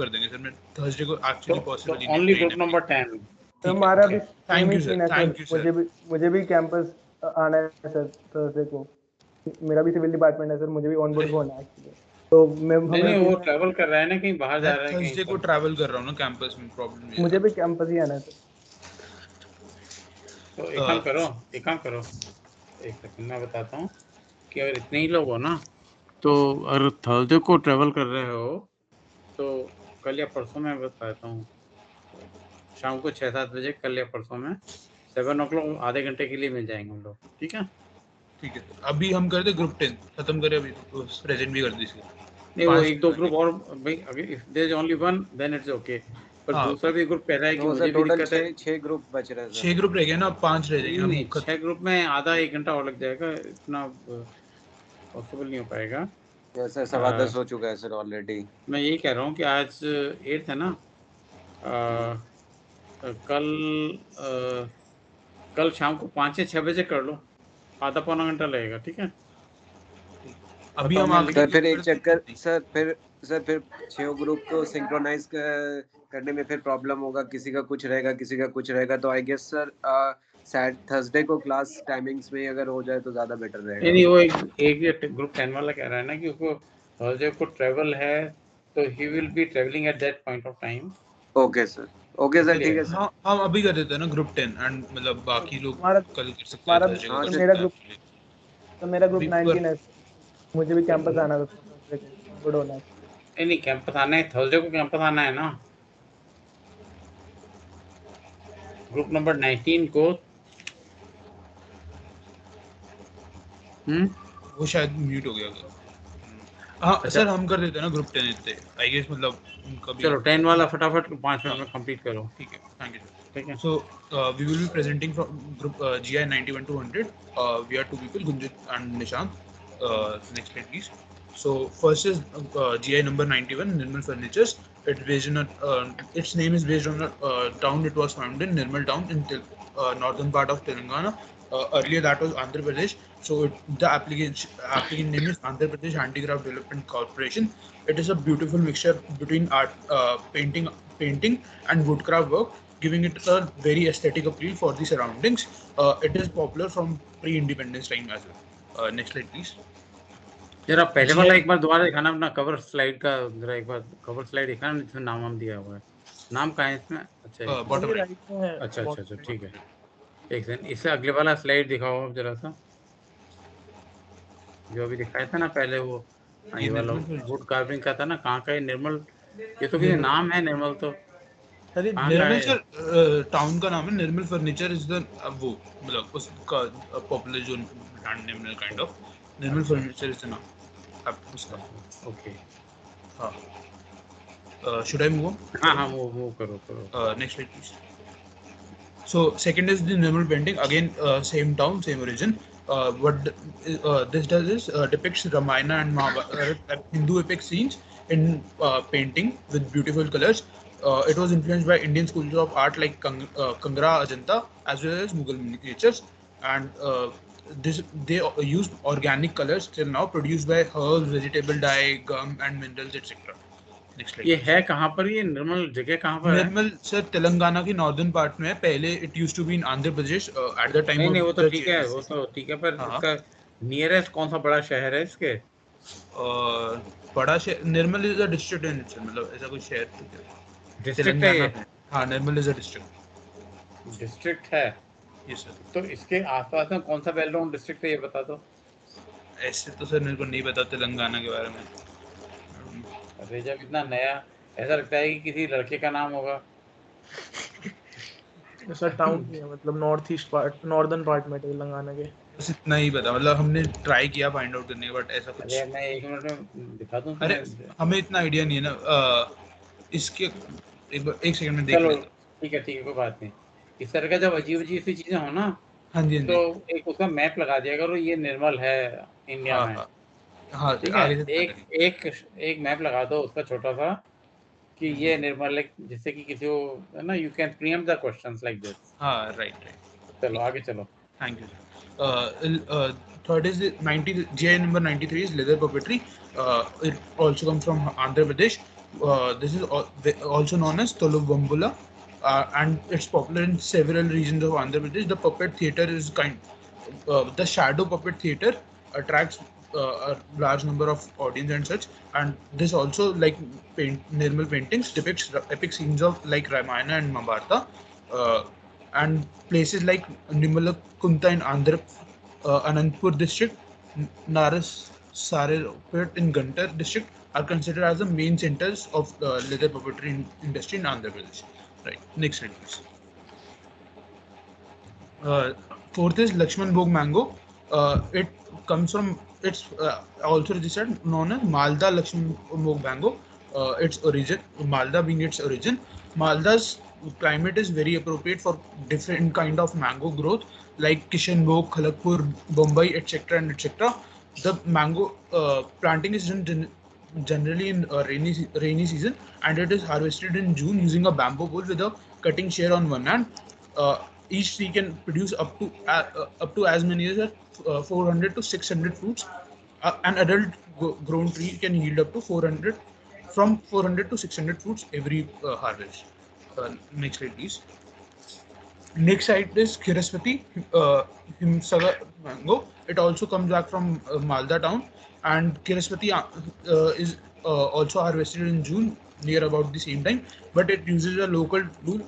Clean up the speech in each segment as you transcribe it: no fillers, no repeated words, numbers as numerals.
कर देंगे सर। मैं थर्सडे को एक्चुअली पॉसिबल ही नहीं ओनली ट्रेन ग्रुप है। नंबर 10। तो हमारा भी same thank he you seen sir, है सर। Thank you sir. मुझे भी कैंपस आना है सर थर्सडे को। मेरा भी सिविल डिपार्टमेंट है सर, मुझे भी ऑन बोर्ड होना है एक्चुअली। तो मैं नहीं वो ट्रैवल कर रहा है ना, कहीं बाहर जा रहा है कहीं थर्सडे को पर। ट्रैवल कर रहा हूँ ना कैंपस में, प्रॉब्लम मुझे भी कैंपस ही आना है सर। तो एक काम करो, एक सेकंड मैं बताता हूँ कि अगर इतने ही लोग हो ना, तो अगर थर्सडे को ट्रैवल कर रहे हो तो कल या परसों मैं बताता हूँ, शाम को 6-7 बजे कल या परसों में 7 o'clock आधे घंटे के लिए मिल जाएंगे हम लोग। ठीक है अभी हम कर दे ग्रुप 10 खत्म करें, अभी प्रेजेंट भी कर दी इसके। नहीं वो एक दो ग्रुप और भाई, अगर if there is only one then it's okay, पर हाँ, दूसरा भी ग्रुप कह रहा है कि तो मुझे भी टोटल दिक्कत है। 6 ग्रुप बच रहे हैं 6 ग्रुप रह गए ना, 5 रह जाएंगे नहीं, हम 6 ग्रुप में आधा 1 घंटा और लग जाएगा, इतना पॉसिबल नहीं हो पाएगा। सर 10:15 हो चुका है सर ऑलरेडी। मैं यही कह रहा हूँ कि आज 8 है ना, कल कल शाम को 5 या 6 बजे कर लो, आधा पौना घंटा लगेगा। ठीक है अभी बताओ हम मैं आगे सर फिर एक चक्कर सर फिर 6 ग्रुप को सिंक्रोनाइज करने में फिर प्रॉब्लम होगा, किसी का कुछ रहेगा किसी का कुछ रहेगा। तो आई गेस सर थर्सडे को क्लास टाइमिंग्स में अगर हो जाए तो ज्यादा बेटर रहेगा। नहीं वो एक ग्रुप 10 वाला कह रहा है ना कि उसको थर्सडे को ट्रेवल है, तो he will be travelling at that point of time. Okay sir ठीक है सर। हाँ, हम अभी कर देते हैं ना ग्रुप 10 एंड मतलब बाकी लोग कल कर सकते हैं, हमारा थर्सडे को हाँ कर सर। मेरा सकते ग्रुप हैं। तो मेरा ग्रुप अभी 19 है। मुझे भी कैंपस आना है थर्सडे को, ऑन बोर्ड होना है। नहीं कैंपस आना है, थर्सडे को कैंपस आना है ना। ग्रुप नंबर 19 को वो शायद म्यूट हो गया होगा। हाँ अच्छा सर, हम कर देते हैं ना ग्रुप 10 इतने, आई गेस मतलब उनका भी। चलो 10 वाला फटाफट 5 मिनट में कंप्लीट करो। ठीक है, थैंक यू सर। ठीक है So we will be presenting from group GI 91 to 100. We are two people, Gunjit and Nishant. Next slide, please. So first is GI number 91, Nirmal Furnitures. It's based on its name is based on a town. It was found in Nirmal town in northern part of Telangana. Earlier that was Andhra Pradesh. So the applicant name is Andhra Pradesh Handicraft Development Corporation. It is a beautiful mixture between art, painting and woodcraft work, giving it a very aesthetic appeal for the surroundings. It is popular from pre-independence time as well. Next slide, please. जरा पहले वाला एक बार दोबारा दिखाना, अपना cover slide का जरा एक बार कवर स्लाइड दिखाना जिसमें नाम वाम दिया हुआ है। नाम कहाँ है इसमें? अच्छा बॉटम राइट में है। अच्छा ठीक है। एक सेकंड, इससे अगले वाला स्लाइड दिखाओ आप जरा सा, जो अभी दिखाया था ना पहले वो। ये वाला वुड कार्विंग का था ना, कहाँ का है? निर्मल, ये तो किसी नाम है निर्मल, तो कहाँ का निर्मल है? सर टाउन का नाम है। निर्मल फर्नीचर इज द वो मतलब उसका पॉपुलर जो ब्रांड नेम है kind of. Nirmal furniture is the नाम अब उसका। ओके हाँ, should I move on? हाँ वो करो। Next slide, please. So second is the Nirmal painting. Again, same town, same origin. What this does is depicts Ramayana and Mahabharata, Hindu epic scenes in painting with beautiful colors. It was influenced by Indian schools of art like Kangra, Ajanta, as well as Mughal miniatures. And they used organic colors till now, produced by herbs, vegetable dye, gum, and minerals, etc. Next slide. ये है कहाँ पर? ये निर्मल जगह कहाँ पर है? निर्मल sir Telangana की नॉर्दर्न पार्ट में है। पहले it used to be in Andhra Pradesh at the time of नहीं वो तो ठीक है, पर हाँ। इसका नियरेस्ट कौन सा बड़ा शहर है इसके? बड़ा शहर Nirmal is a district in itself, मतलब ऐसा कोई शहर डिस्ट्रिक्ट है ये? हाँ, निर्मल इज अ डिस्ट्रिक्ट है। Yes sir. तो इसके आसपास में कौन सा वेल नोन डिस्ट्रिक्ट है ये बता दो। ऐसे तो सर मेरे को नहीं पता तेलंगाना के बारे में। अरे जब इतना नया, ऐसा लगता है कि किसी लड़के का नाम होगा। सर टाउन ही है, मतलब north east part, northern part में तेलंगाना के। बस इतना ही पता, मतलब हमने ट्राई किया फाइंड आउट करने का, बट ऐसा कुछ। अरे मैं 1 मिनट में दिखा दूं अरे तुम्हें। हमें इतना आइडिया नहीं है ना इसके। एक सेकंड में देख चलो लेता हूँ। ठीक है कोई बात नहीं। इस तरह का जब अजीब सी चीजें हो ना, हाँ जी, हाँ तो जी। एक उसका मैप लगा दिया करो, ये निर्मल है इंडिया हाँ में। हाँ हाँ, ठीक है, आगे से ध्यान एक रखेंगे। एक एक मैप लगा दो उसका छोटा सा, कि ये निर्मल है, जिससे कि किसी को है ना, you can pre-empt the questions like this. हाँ, राइट। चलो आगे चलो। Thank you, sir. Third is the 90 GI number 93 is leather puppetry. It also comes from Andhra Pradesh. This is also known as Tolubambula, and it's popular in several regions of Andhra Pradesh. The puppet theatre is the shadow puppet theatre attracts a large number of audience and such. And this also, like Nirmal paintings, depicts epic scenes of like Ramayana and Mahabharata, and places like Nimalakunta in Andhra, Anantapur district, Naras Sarepet in Guntur district are considered as the main centers of leather puppetry industry in Andhra Pradesh. Right. Next slide, please. Fourth is Lakshman Bhog mango. It comes from, it's also registered known as Malda Lakshman Bhog mango. Its origin, Malda being its origin. Malda's climate is very appropriate for different kind of mango growth like Kishan Bhog, Khalakpur, Bombay, etc. and etc. The mango planting is done generally in rainy season, and it is harvested in June using a bamboo pole with a cutting shear on one hand. Each tree can produce up to as many as 400 to 600 fruits. An adult grown tree can yield up to 400 to 600 fruits every harvest. Next slide, please. Next site is Khiraspati Himsagar mango. It also comes back from Malda town, and Khiraspati is also harvested in June, near about the same time. But it uses a local tool.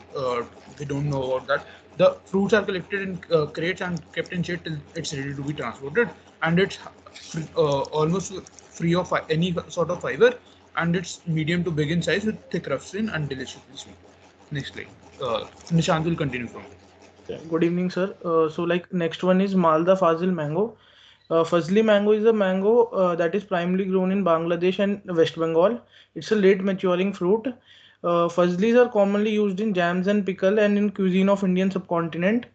We don't know about that. The fruits are collected in crates and kept in shade till it's ready to be transported, and it's almost free of any sort of fiber, and it's medium to big in size with thick rough skin and deliciously sweet. Next slide. Nishant will continue from here. Good evening, sir. So like next one is Malda Fazil mango. Fazli mango is a mango that is primarily grown in Bangladesh and West Bengal. It's a late maturing fruit. Fazlis are commonly used in jams and pickle and in cuisine of Indian subcontinent.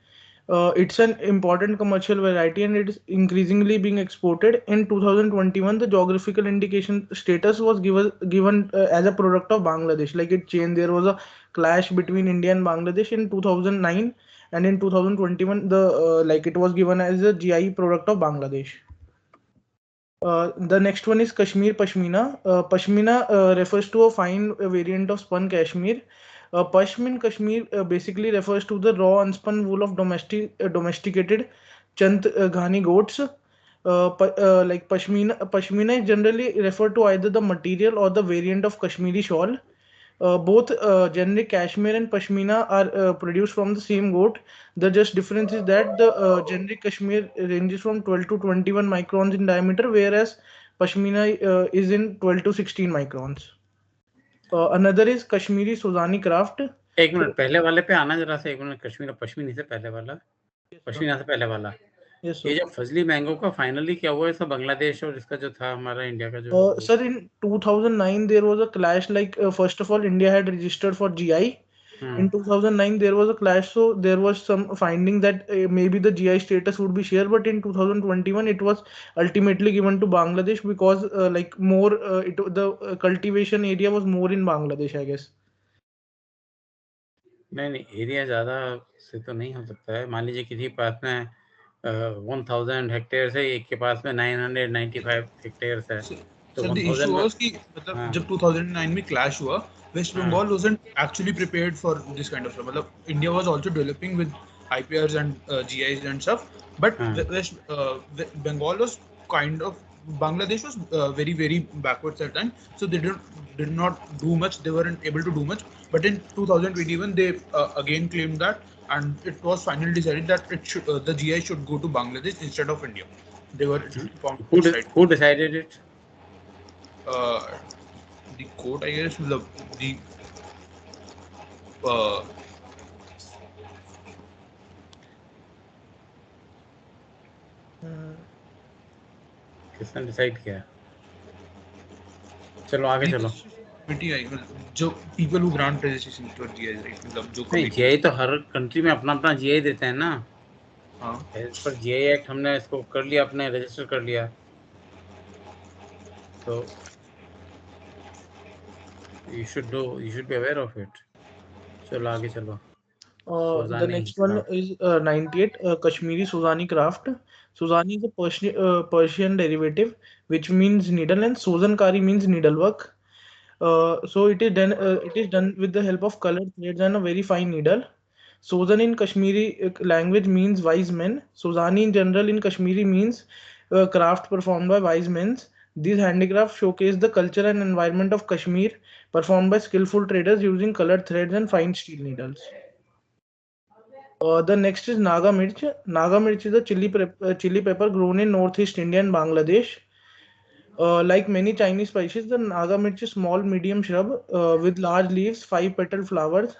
It's an important commercial variety and it is increasingly being exported. In 2021, the geographical indication status was given as a product of Bangladesh. Like it changed. There was a clash between India and Bangladesh in 2009, and in 2021, the like it was given as a GI product of Bangladesh. The next one is Kashmir Pashmina. Pashmina refers to a fine variant of spun cashmere. Pashmin Kashmir basically refers to the raw unspun wool of domesticated Chant Ghani goats. Like Pashmina is generally referred to either the material or the variant of Kashmiri shawl. Both generic cashmere and pashmina are produced from the same goat. The just difference is that the generic cashmere ranges from 12 to 21 microns in diameter, whereas pashmina is in 12 to 16 microns. Another is Kashmiri Suzani craft. एक minute पहले वाले पे आना जरा सा, एक minute Kashmir पश्मीनी से पहले वाला, पश्मीना से पहले वाला। Yes, ये sir. जो फजली मैंगो का फाइनली क्या हुआ, इसका बांग्लादेश और इसका जो था हमारा इंडिया का जो Sir, in 2009 there was a clash. Like first of all, India had registered for GI. In 2009 there was a clash, so there was some finding that maybe the GI status would be shared, but in 2021 it was ultimately given to Bangladesh because like more the cultivation area was more in Bangladesh, I guess. नहीं area ज्यादा से तो नहीं हो सकता है। मान लीजिए किसी के पास में 1000 हेक्टेयर है, एक के पास में 995 हेक्टेयर है, तो सर द इशू वाज कि मतलब जब 2009 में क्लैश हुआ, West Bengal wasn't actually prepared for this kind of stuff. मतलब India was also developing with IPRs and GIs and stuff, but West Bengal was kind of, Bangladesh was very backwards at the time, so they did not do much. They weren't able to do much. But in 2021 they again claimed that, and it was finally decided that it should the GI should go to Bangladesh instead of India. They were who decided it? The court, I guess, the किसने decide किया? चलो आगे चलो. जो people who grant registration to GI, right? मतलब जो GI तो हर country में अपना अपना GI देते हैं ना. हाँ. पर GI एक्ट हमने इसको कर लिया, अपने रजिस्टर कर लिया. तो you should be aware of it. चलो आगे चलो. The next one is 98 Kashmiri Suzani craft. Suzani is a Persian derivative which means needle, and Suzankari means needlework. So it is done with the help of colored threads and a very fine needle. Sozan in Kashmiri language means wise men. Sozani in general in Kashmiri means craft performed by wise men. These handicrafts showcase the culture and environment of Kashmir, performed by skillful traders using colored threads and fine steel needles. The next is Naga Mirch. Naga Mirch is a chili pepper grown in northeast India and Bangladesh. Like many Chinese spices, the Naga Mirch is small, medium shrub with large leaves, 5-petal flowers.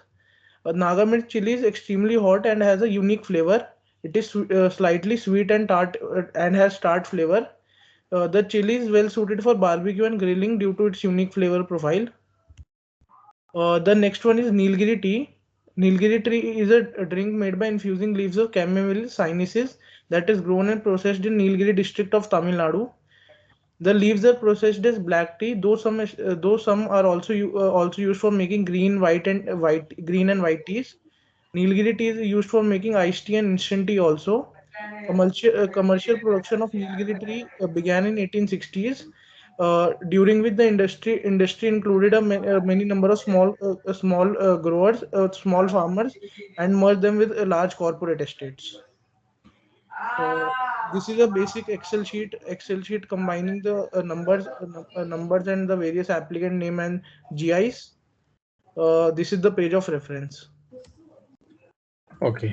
Naga Mirch chili is extremely hot and has a unique flavor. It is slightly sweet and tart and has tart flavor. The chili is well suited for barbecue and grilling due to its unique flavor profile. The next one is Nilgiri tea. Nilgiri tea is a drink made by infusing leaves of Chamomile sinensis that is grown and processed in Nilgiri district of Tamil Nadu. The leaves are processed as black tea, though some are also used for making green, white teas. Nilgiri tea is used for making iced tea and instant tea also. Commercial production of Nilgiri tea began in 1860s, during which the industry included many number of small growers, small farmers, and merged them with large corporate estates. This is a basic Excel sheet combining the numbers and the various applicant name and GIs. This is the page of reference. Okay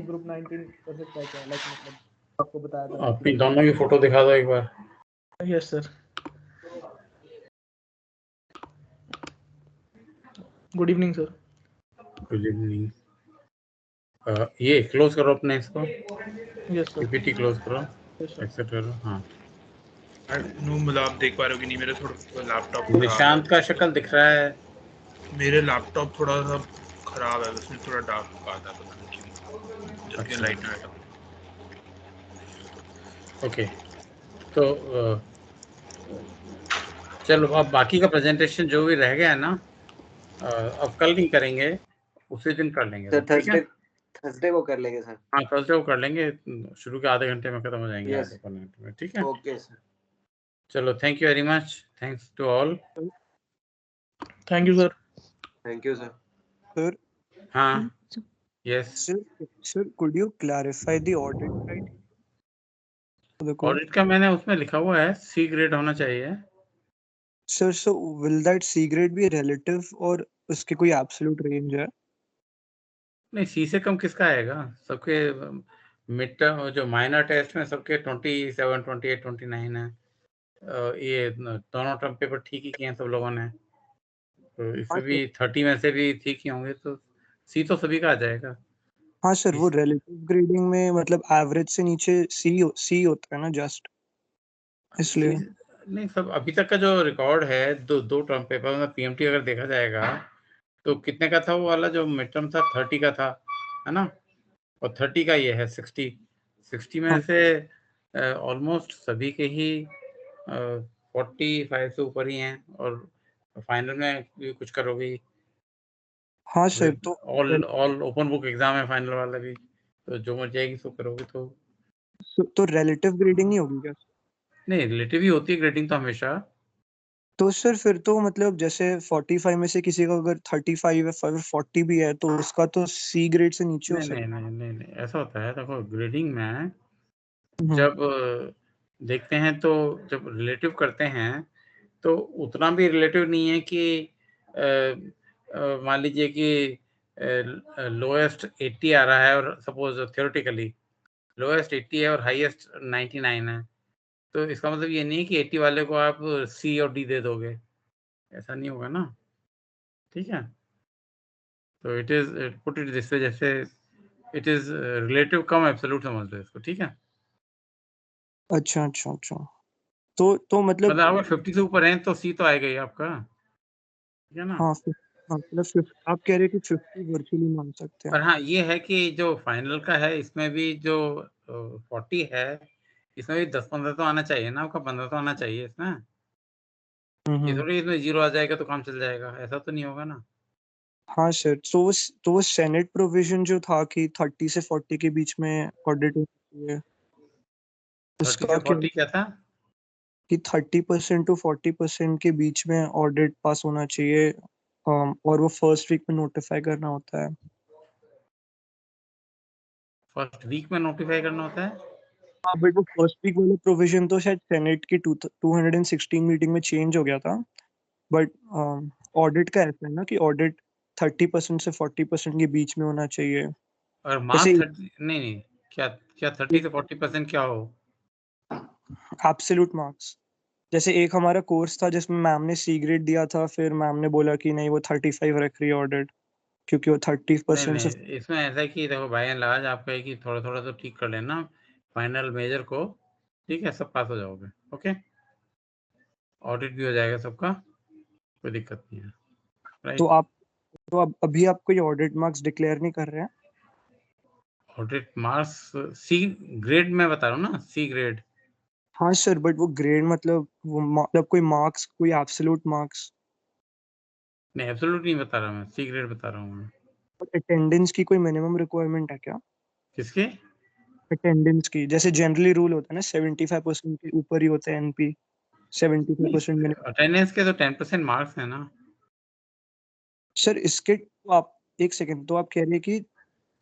group 19 कैसे क्या क्या like मतलब आपको बताया था अपनी दोनों की फोटो दिखा दो एक बार. Yes sir. Good evening sir. Good evening. ये क्लोज करो अपने इसको. Yes sir. पीपीटी क्लोज करो. Yes sir. एक्सेप्ट करो. हाँ नो मतलब आप देख पा रहे हो कि नहीं, मेरा थोड़ा लैपटॉप निशांत का शक्ल दिख रहा है. मेरे लैपटॉप थोड़ा सा खराब है, उसमें थोड़ा डार्क आता है, पता नहीं क्यों, जबकि अच्छा. लाइट में बैठा हूं. ओके तो चलो अब बाकी का प्रेजेंटेशन जो भी रह गया है ना, अब कल नहीं करेंगे, उसी दिन कर लेंगे. सर ठीक है. थर्सडे को कर लेंगे सर. हाँ थर्सडे को कर लेंगे. शुरू के आधे घंटे में खत्म हो जाएंगे. Yes. आधे घंटे में. ठीक है. Okay sir. चलो thank you very much. Thanks to all. Thank you sir. Thank you sir. Sir, हाँ. Yes. sir, could you clarify the audit right? The code? Audit का मैंने उसमें लिखा हुआ है सी ग्रेड होना चाहिए. Sir, so will that C grade be relative और उसके कोई absolute range है? नहीं सी से कम किसका आएगा. सबके मिड टर्म जो माइनर टेस्ट में सबके 27, 28, 29 है. ये दोनों टर्म पेपर ठीक ही किए हैं सब लोगों ने, तो इसमें भी 30 में से भी ठीक ही होंगे, तो सी तो सभी का आ जाएगा. हाँ सर, वो relative grading में मतलब average से नीचे C होता है ना just, इसलिए. नहीं सब अभी तक का जो रिकॉर्ड है दो टर्म पेपर में पीएमटी अगर देखा जाएगा तो कितने का था वो वाला जो मिड टर्म था, 30 का था, है ना. और 30 का ये है 60 में से ऑलमोस्ट सभी के ही 45 से ऊपर ही हैं, और फाइनल में भी कुछ करोगे. हाँ सर. तो ऑल ओपन बुक एग्जाम है फाइनल वाला भी, तो जो मर जाएगी सो करोगे. तो relative grading नहीं होगी क्या? नहीं रिलेटिव ही होती है ग्रेडिंग तो हमेशा. तो सर फिर तो मतलब जैसे 45 में से किसी का अगर 35 है, 40 भी है, तो उसका तो C ग्रेड से नीचे हो सकता है. नहीं ऐसा होता है. देखो ग्रेडिंग में जब देखते हैं तो जब रिलेटिव करते हैं तो उतना भी रिलेटिव नहीं है कि मान लीजिए कि लोएस्ट 80 आ रहा है और सपोज थियोरेटिकली लोएस्ट 80 है और हाईएस्ट 99 है, तो इसका मतलब ये नहीं कि 80 वाले को आप सी और डी दे दोगे, ऐसा नहीं होगा ना. ठीक है. तो it is put it this way, जैसे it is relative cum absolute समझ लो इसको. ठीक है. अच्छा. तो मतलब अगर 50 से ऊपर हैं तो सी तो आएगा ही आपका. ठीक है ना. हाँ मतलब आप कह रहे हैं कि 50 वर्चुअली मान सकते हैं. पर हाँ ये है कि जो फाइनल का है इसमें भी जो 40 है इसमें भी 10-15 तो आना चाहिए ना आपका. 15 तो आना चाहिए इसमें. ये थोड़ी इसमें 0 आ जाएगा तो काम चल जाएगा, ऐसा तो नहीं होगा ना. हाँ सर. तो वो सेनेट प्रोविजन जो था कि 30 से 40 के बीच में ऑडिट होती है, 30 से 40 क्या था कि 30% to 40% के बीच में ऑडिट पास होना चाहिए, और वो फर्स्ट वीक में नोटिफाई करना होता है। फर्स्ट वीक में नोटिफाई करना होता है। हाँ, बट वो फर्स्ट वीक वाला प्रोविजन तो शायद सेनेट की 216 मीटिंग में चेंज हो गया था, बट ऑडिट का ऐसा है ना कि ऑडिट 30% से 40% के बीच में होना चाहिए। और मार्क्स 30 नहीं क्या 30 से 40% क्या हो? Absolute marks. जैसे एक हमारा कोर्स था जिसमें मैम ने सी ग्रेड दिया था, फिर मैम ने बोला कि नहीं वो 35 रख रही है ऑडिट, क्योंकि वो 30% से नहीं, इसमें ऐसा है कि देखो बाय एंड लार्ज आपका है कि थोड़ा थोड़ा तो ठीक कर लेना फाइनल मेजर को, ठीक है, सब पास हो जाओगे। ओके, ऑडिट भी हो जाएगा सबका, कोई दिक्कत नहीं है। राइट, तो अब अभी आप कोई ऑडिट मार्क्स डिक्लेयर नहीं कर रहे हैं? ऑडिट मार्क्स सी ग्रेड में बता रहा हूँ ना, सी ग्रेड। हाँ सर, बट वो ग्रेड मतलब वो मतलब कोई मार्क्स, कोई एब्सोल्यूट मार्क्स? नहीं, एब्सोल्यूट नहीं बता रहा मैं, सी ग्रेड बता रहा हूँ मैं। अटेंडेंस की कोई मिनिमम रिक्वायरमेंट है क्या? किसके? अटेंडेंस की, जैसे जनरली रूल होता है ना 75% के ऊपर ही होता है एनपी, 75% मिनिमम। अटेंडेंस के तो 10% मार्क्स है ना सर इसके तो आप एक सेकंड, तो आप कह रहे हैं कि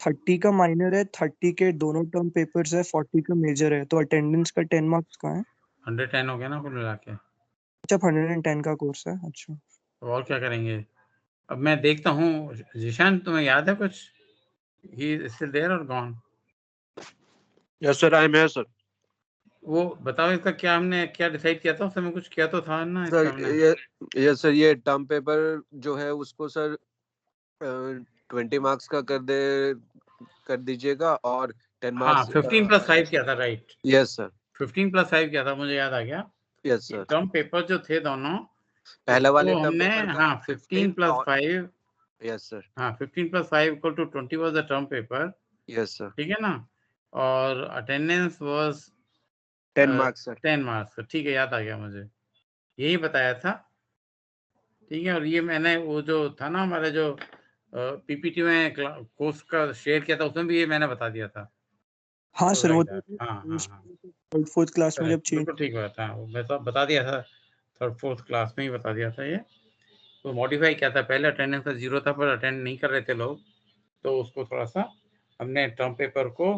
30 का माइनर है, 30 के दोनों टर्म पेपर्स है, 40 का मेजर है, तो अटेंडेंस का 10 मार्क्स कहाँ है? 110 हो गया ना कुल मिला के। अच्छा 110 का कोर्स है, अच्छा। तो और क्या करेंगे? अब मैं देखता हूँ, जिशान तुम्हें याद है कुछ? ही इज स्टिल देयर और gone? Yes sir, I am here sir. वो बताओ इसका क्या, हमने क्या डिसाइड किया था उस समय? कुछ किया तो था ना इसका सर हमने। ये सर, ये टर्म पेपर जो है उसको सर 20 मार्क्स का कर दीजिएगा और 10 हाँ, मार्क्स 15+5 किया था, राइट। यस सर, 15+5 किया था, मुझे याद आ गया। Yes sir. टर्म पेपर जो थे दोनों, पहला वाले उसको टर्म हमने पेपर का हाँ 15+5, यस सर, हाँ 15+5 equal to 20 was the term paper, yes sir, ठीक है ना। और attendance was 10 marks sir. 10 marks, ठीक है, याद आ गया मुझे, यही बताया था, ठीक है। और ये मैंने वो जो था ना हमारे जो पीपीटी में कोर्स का शेयर किया था, उसमें भी ये मैंने बता दिया था। हाँ सर, वो हाँ हाँ हाँ, थर्ड फोर्थ क्लास में जब चेंज। बिल्कुल ठीक बात है, वो मैं तो बता दिया था, थर्ड फोर्थ क्लास में ही बता दिया था ये। तो मॉडिफाई क्या था, पहले अटेंडेंस का 0 था, पर अटेंड नहीं कर रहे थे लोग, तो उसको थोड़ा सा हमने टर्म पेपर को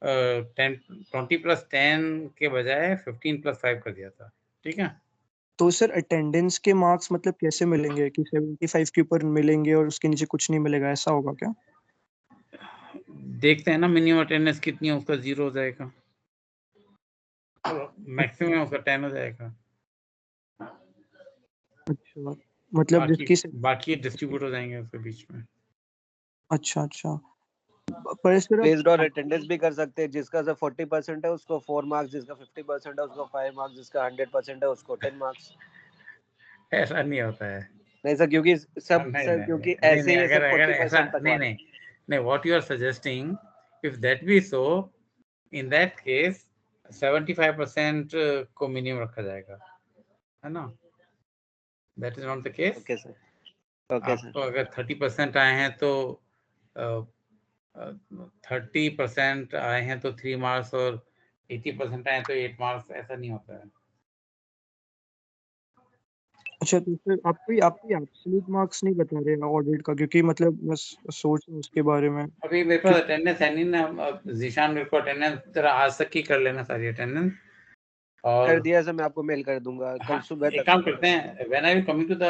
20+10 के बजाय 15+5 कर दिया था, ठीक है। तो सर अटेंडेंस के मार्क्स मतलब कैसे मिलेंगे कि 75 के ऊपर मिलेंगे और उसके नीचे कुछ नहीं मिलेगा, ऐसा होगा क्या? देखते हैं ना मिनिमम अटेंडेंस कितनी है, उसका 0 हो जाएगा, मैक्सिमम उसका 10 हो जाएगा। अच्छा, मतलब बाकी डिस्ट्रीब्यूट हो जाएंगे उसके बीच में। अच्छा पर सर बेस्ड ऑन अटेंडेंस भी कर सकते हैं, जिसका सर 40% है उसको 4 मार्क्स, जिसका 50% है उसको 5 मार्क्स, जिसका 100% है उसको 10 मार्क्स। ऐसा नहीं होता है। नहीं सर, क्योंकि सब नहीं सर नहीं क्योंकि नहीं ऐसे नहीं, ही है अगर सर अगर ऐसा 40% तक नहीं वाले। नहीं नहीं, what you are suggesting, if that be so, in that case 75% को मिनिमम रखा जाएगा, है ना। That is not the case. Okay sir, okay sir. आपको अगर 30% आए हैं तो 30% आए हैं तो 3 मार्क्स, और 80% आए तो 8 मार्क्स, ऐसा नहीं होता है। अच्छा, तो सर आप कोई एब्सोल्यूट मार्क्स नहीं बता रहे ऑडिट का, क्योंकि मतलब बस सोच रहा हूं उसके बारे में। अभी मेरे पास अटेंडेंस है नहीं ना, जीशान मेरे को अटेंडेंस जरा आज तक की कर लेना सारी अटेंडेंस, और कर दिया सर, मैं आपको मेल कर दूंगा कल सुबह एक तक। काम करते हैं, when are you coming to the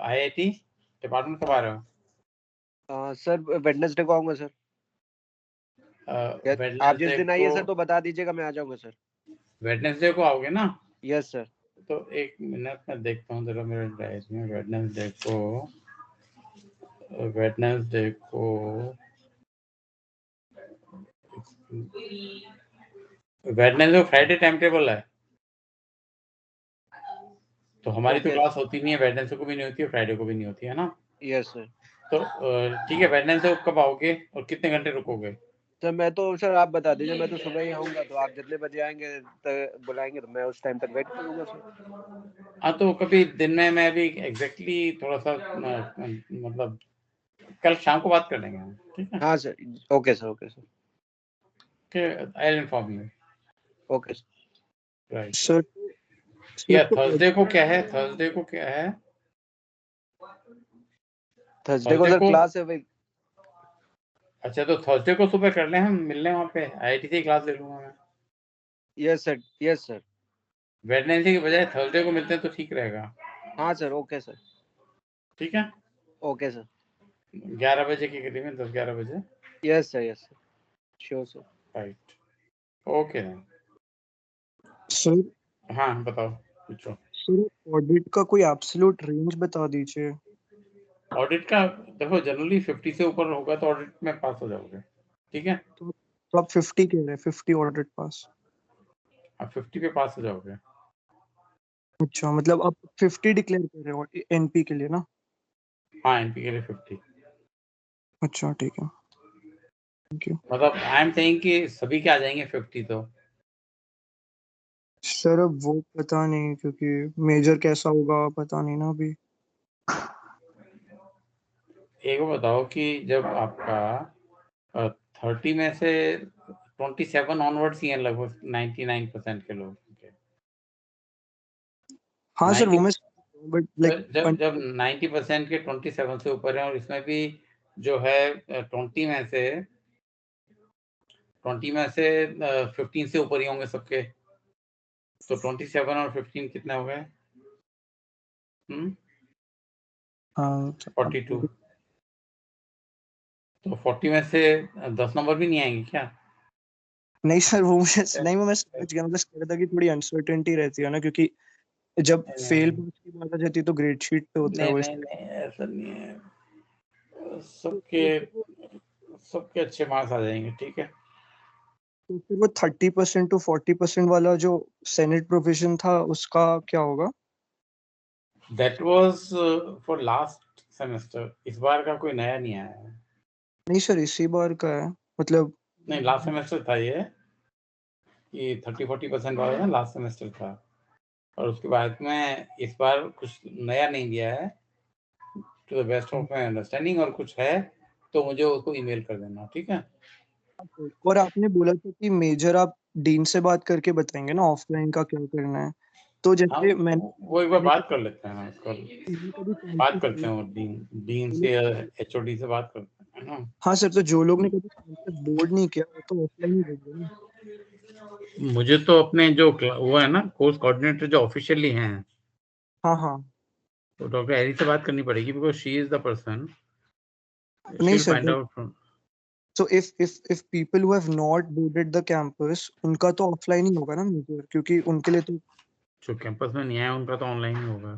IIT department, कब आ रहे हो? सर वेडनेसडे को आऊंगा सर। आप जिस वेडनेसडे दिन को, आइए सर तो बता दीजिएगा, मैं आ जाऊंगा सर। वेडनेसडे को आओगे ना? Yes sir. तो एक मिनट में देखता हूँ जरा मेरे डायरी में, वेडनेसडे को फ्राइडे टाइम टेबल है, तो हमारी तो क्लास होती नहीं है, वेडनेसडे को भी नहीं होती है, फ्राइडे को भी नहीं होती है ना। Yes sir. तो ठीक है, वेडनेसडे को कब आओगे और कितने घंटे रुकोगे? सर मैं तो सर आप बता दीजिए, मैं तो सुबह ही आऊंगा, तो आप जितने बजे आएंगे बुलाएंगे तो मैं उस टाइम तक वेट करूंगा सर। हाँ, तो कभी दिन में मैं भी एग्जैक्टली थोड़ा सा मतलब कल शाम को बात कर लेंगे हम, ठीक है। हाँ sir, okay sir, okay sir, I will inform you. Okay sir. Right sir या थर्सडे को क्या है? थर्सडे को क्या है? थर्सडे को सर क्लास है भाई। अच्छा, तो थर्सडे को सुबह कर लें, हम मिल लें वहाँ पे, आईआईटी से क्लास ले लूंगा मैं। Yes sir, yes sir. Wednesday की बजाय थर्सडे को मिलते हैं तो ठीक रहेगा। हाँ सर, ओके सर। ठीक है, ओके सर। 11 बजे के करीब में, 10-11 बजे। Yes sir, yes sir, sure sir. Right, okay then. Sir हाँ बताओ, पूछो। सर ऑडिट का कोई एब्सोल्यूट रेंज बता दीजिए। ऑडिट का देखो, जनरली 50 से ऊपर होगा तो ऑडिट में पास हो जाओगे। ठीक है, तो आप 50 कह रहे हैं, 50 ऑडिट पास। आप 50 पे पास हो जाओगे। अच्छा, मतलब आप 50 डिक्लेयर कर रहे हो एनपी के लिए ना? हाँ, एनपी के लिए 50। अच्छा ठीक है, थैंक यू। मतलब आई एम सेइंग कि सभी के आ जाएंगे 50 तो। सर अब वो पता नहीं, क्योंकि मेजर कैसा होगा पता नहीं ना अभी। एक बात बताओ कि जब आपका 30 में से 27 ऑनवर्ड्स ही हैं लगभग 99% के लोग के। हाँ सर, वो 90 मैं बट लाइक जब 90% के 27 से ऊपर है, और इसमें भी जो है 20 में से 15 से ऊपर ही होंगे सबके, तो 27 और 15 कितने हो गए? 42। तो 40 में से 10 नंबर भी नहीं आएंगे क्या? नहीं सर, वो मैं समझ गया, मतलब कह रहा था कि थोड़ी अनसर्टेनिटी रहती है ना, क्योंकि जब फेल की बात आ जाती है तो ग्रेड शीट पे होता है नहीं वो। नहीं नहीं, ऐसा नहीं है। सबके अच्छे मार्क्स आ जाएंगे। ठीक है, तो फिर वो 30% to 40% वाला जो सेनेट प्रोविजन था उसका क्या होगा? That was for last semester. इस बार का कोई नया नहीं आया है। नहीं सर, इसी बार का है, मतलब नहीं, लास्ट सेमेस्टर था ये 30-40% वाला ना, लास्ट सेमेस्टर था। और उसके बाद में इस बार कुछ नया नहीं दिया है, to the best of my understanding. और कुछ है तो मुझे उसको ईमेल कर देना। ठीक है, और आपने बोला था कि मेजर आप डीन से बात करके बताएंगे ना ऑफलाइन का क्या करना है। तो हम जैसे वो एक बार बात कर लेते हैं कल। बात करते हैं, वो डीन से या एचओडी से बात करते हैं ना। हाँ सर, तो जो लोग ने कभी कैंपस बोर्ड नहीं किया वो तो ऑफलाइन ही देंगे ना? मुझे तो अपने जो वो है ना, कोर्स कोऑर्डिनेटर जो ऑफिशियली हैं, हाँ हाँ। तो डॉक्टर एरी से बात करनी पड़ेगी, because she is the person, she नहीं will sir, find out from. so if people who have not boarded the campus, उनका तो ऑफलाइन ही होगा ना मेजर, क्योंकि उनके लिए तो जो कैंपस में नहीं आया उनका तो ऑनलाइन ही होगा,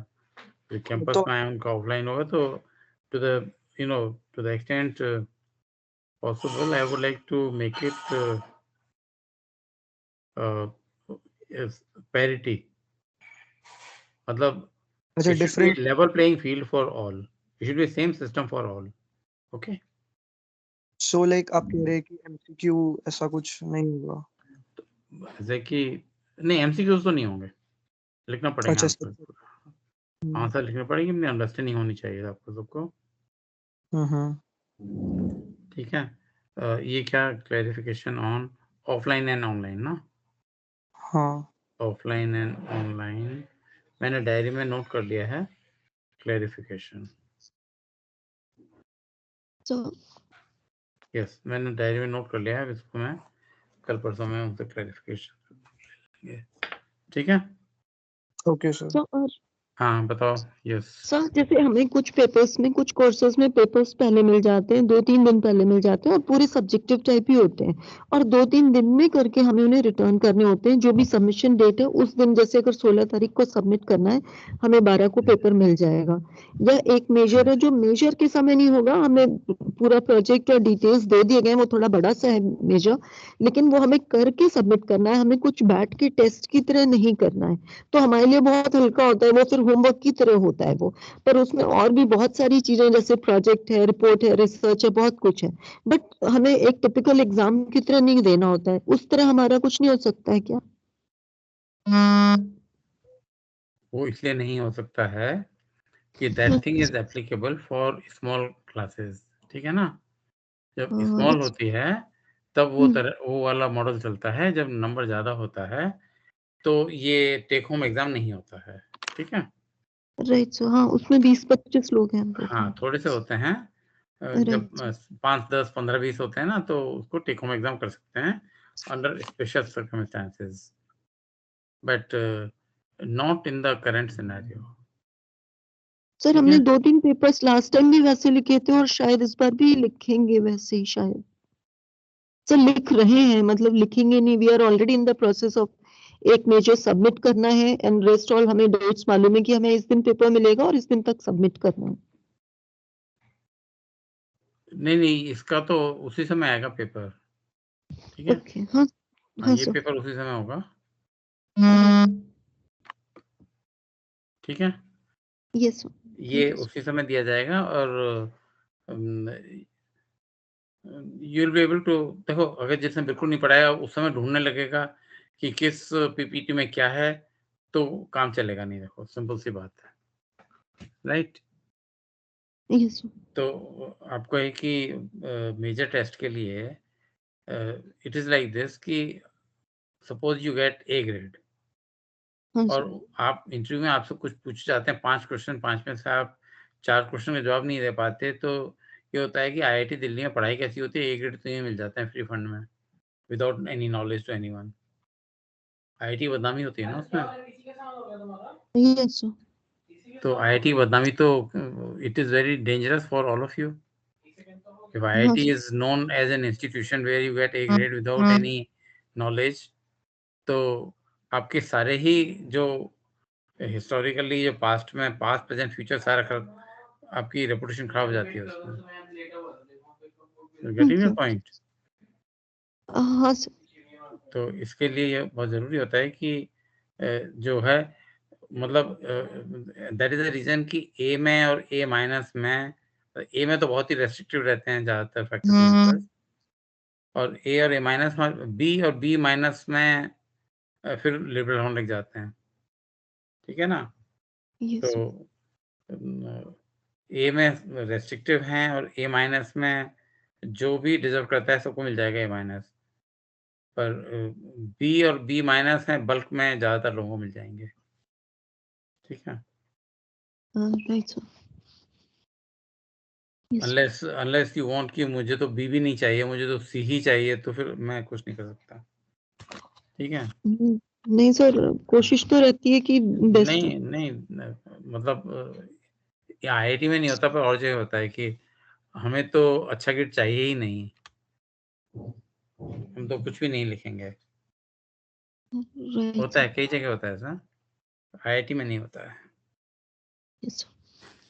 जो कैंपस तो में आया उनका ऑफलाइन होगा। तो to the to the extent possible, I would like to make it is parity, मतलब अच्छा it should be different. level playing field for all. It should be same system for all. Okay, so like आप कह रहे हैं कि MCQ ऐसा कुछ नहीं होगा? जैसे कि नहीं, एमसीक्यूज तो नहीं होंगे, लिखना पड़ेगा अच्छा आंसर। आंसर लिखने पड़ेगी, अपनी अंडरस्टैंडिंग होनी चाहिए आपको सबको। ठीक है, ये क्या clarification on offline and online ना? हाँ ऑफलाइन एंड ऑनलाइन मैंने डायरी में नोट कर लिया है, क्लैरिफिकेशन। यस, मैंने डायरी में नोट कर लिया है, इसको मैं कल परसों में उनसे क्लैरिफिकेशन। ठीक है, ओके सर। और हाँ बताओ। यस, सर जैसे हमें कुछ पेपर्स में, कुछ कोर्सेज में पेपर्स पहले मिल जाते हैं, 2-3 दिन पहले मिल जाते हैं और पूरे सब्जेक्टिव टाइप ही होते हैं, और 2-3 दिन में करके हमें उन्हें रिटर्न करने होते हैं। जो भी सबमिशन डेट है उस दिन, जैसे अगर 16 तारीख को सबमिट करना है, हमें 12 को पेपर मिल जाएगा। या एक मेजर है जो मेजर के समय नहीं होगा, हमें पूरा प्रोजेक्ट और डिटेल्स दे दिए गए हैं, वो थोड़ा बड़ा सा है मेजर, लेकिन वो हमें करके सबमिट करना है, हमें कुछ बैठ के टेस्ट की तरह नहीं करना है। तो हमारे लिए बहुत हल्का होता है, वो फिर होमवर्क की तरह होता है वो। पर उसमें और भी बहुत सारी चीजें, जैसे प्रोजेक्ट है, रिपोर्ट है, रिसर्च है, बहुत कुछ है, बट हमें एक टिपिकल एग्जाम की तरह नहीं देना होता है। उस तरह हमारा कुछ नहीं हो सकता है क्या? वो इसलिए नहीं हो सकता है कि that thing is applicable for small classes. ठीक है ना, जब स्मॉल होती है तब वो वाला मॉडल चलता है। जब नंबर ज़्यादा होता है तो ये टेक होम एग्जाम नहीं होता है, ठीक है। राइट सर, हाँ उसमें 20-25 लोग हैं हम लोग। हाँ थोड़े से होते हैं, जब 5, 10, 15, 20 होते हैं ना तो उसको टेक होम एग्जाम कर सकते हैं under special circumstances, but not in the current scenario. Sir हमने 2-3 पेपर्स लास्ट टाइम भी वैसे लिखे थे और शायद इस बार भी लिखेंगे वैसे ही शायद। सर लिख रहे हैं, मतलब लिखेंगे नहीं, we are already in the process of एक मेजर सबमिट करना है एंड रेस्ट ऑल हमें डेट्स मालूम है कि हमें इस दिन पेपर मिलेगा और इस दिन तक सबमिट करना है। नहीं, इसका तो उसी समय आएगा पेपर, ठीक है। ओके, हाँ हाँ ये सर। पेपर उसी समय होगा, ठीक है। यस सर, ये उसी समय दिया जाएगा और you will be able to, देखो अगर जिसने बिल्कुल नहीं पढ़ाया उस समय ढूंढने लगेगा कि किस पीपीटी में क्या है तो काम चलेगा नहीं। देखो सिंपल सी बात है, राइट। Yes sir. तो आपको है कि मेजर टेस्ट के लिए इट इज लाइक दिस कि suppose you get A grade और आप इंटरव्यू में आपसे कुछ पूछे जाते हैं 5 क्वेश्चन, 5 में से आप 4 क्वेश्चन का जवाब नहीं दे पाते, तो ये होता है कि आईआईटी दिल्ली में पढ़ाई कैसी होती है, ए ग्रेड तो ये मिल जाते हैं फ्री फंड में without any knowledge to anyone. IIT बदनामी होती है ना उसमें। Yes sir. तो आईआईटी बदनामी तो it is very dangerous for all of you. If IIT is known as an institution where you get A grade without any knowledge, तो आपके सारे ही जो हिस्टोरिकली जो पास्ट में पास्ट प्रेजेंट फ्यूचर सारा आपकी रेपुटेशन खराब हो जाती है उसमें। Getting your point? हाँ सर। तो इसके लिए ये बहुत ज़रूरी होता है कि जो है मतलब दैट इज द रीजन कि ए में और ए माइनस में, ए में तो बहुत ही रेस्ट्रिक्टिव रहते हैं ज़्यादातर फैक्टर्स, और ए और ए माइनस में, बी और बी माइनस में फिर लिबरल होने लग जाते हैं, ठीक है ना। तो ए में रेस्ट्रिक्टिव हैं और ए माइनस में जो भी डिजर्व करता है सबको मिल जाएगा ए माइनस, पर बी और बी माइनस है बल्क में ज़्यादातर लोगों को मिल जाएंगे, ठीक है। Right sir. Unless you want कि मुझे तो बी भी नहीं चाहिए, मुझे तो सी ही चाहिए, तो फिर मैं कुछ नहीं कर सकता, ठीक है। नहीं सर, कोशिश तो रहती है कि बेस्ट। नहीं मतलब आईआईटी में नहीं होता पर और जगह होता है कि हमें तो अच्छा ग्रेड चाहिए ही नहीं, हम तो कुछ भी नहीं लिखेंगे। होता है, कई जगह होता है ऐसा, आईआईटी में नहीं होता है,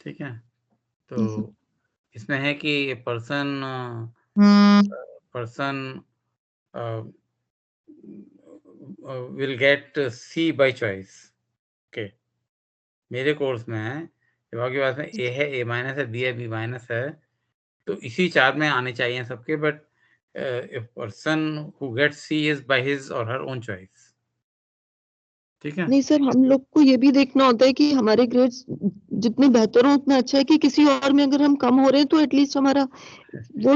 ठीक है। तो इसमें है कि person will get C by choice. Okay, मेरे कोर्स में है, जब आपके पास में ए है, ए माइनस है, बी है, बी माइनस है, तो इसी 4 में आने चाहिए सबके, but a person who gets C is by his और हर ओन चॉइस, ठीक है। नहीं सर, हम लोग को ये भी देखना होता है कि हमारे ग्रेड्स जितने बेहतर हो उतना अच्छा है, कि किसी और में अगर हम कम हो रहे हैं तो एटलीस्ट हमारा वो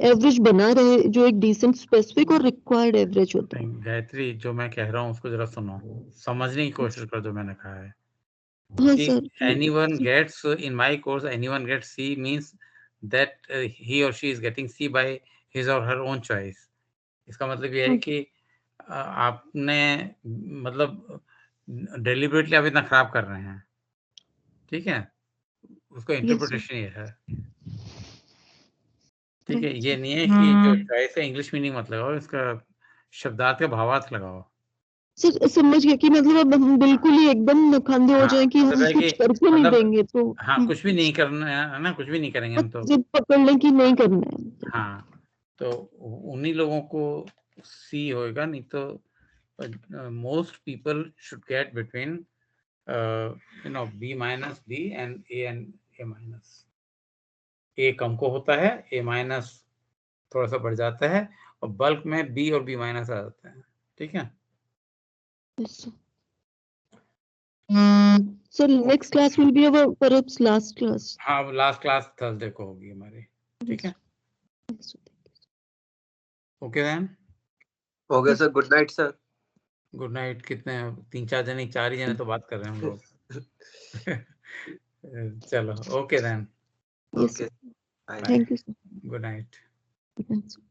एवरेज बना रहे, जो एक डिसेंट स्पेसिफिक और रिक्वायर्ड एवरेज होता है। गायत्री, जो मैं कह रहा हूँ उसको जरा सुनो, समझने की कोशिश कर जो मैंने कहा है। हाँ sir. Anyone gets in my course, anyone gets C means that he or she is getting C by his or her own choice. इसका मतलब ये है कि आपने मतलब डेलिबरेटली आप इतना खराब कर रहे हैं, ठीक है। उसका इंटरप्रिटेशन ये है, ठीक है। ये नहीं है कि जो चॉइस है इंग्लिश मीनिंग मत लगाओ, इसका शब्दार्थ का भावार्थ लगाओ। सर समझ गया कि मतलब अब हम बिल्कुल ही एकदम खंडे हो जाएं कि हम कुछ करके नहीं देंगे तो हाँ, कुछ भी नहीं करना है ना, कुछ भी नहीं करेंगे हम तो, जिद पकड़ लें कि नहीं करना है। हाँ, तो उन्हीं लोगों को सी होएगा, नहीं तो most people should get between B minus B and A minus। A कम को होता है, A minus थोड़ा सा बढ़ जाता है, और बल्क में B और B minus आ जाते हैं, ठीक है। Sir next class will be our perhaps last class. हाँ, लास्ट क्लास थर्सडे को होगी हमारी, ठीक है। Okay then, okay sir, good night sir. Good night. कितने 3-4 जने, 4 ही जने तो बात कर रहे हैं हम लोग। चलो okay then. Yes, Okay. sir. Bye. Thank you, sir. Good night. Good night, sir.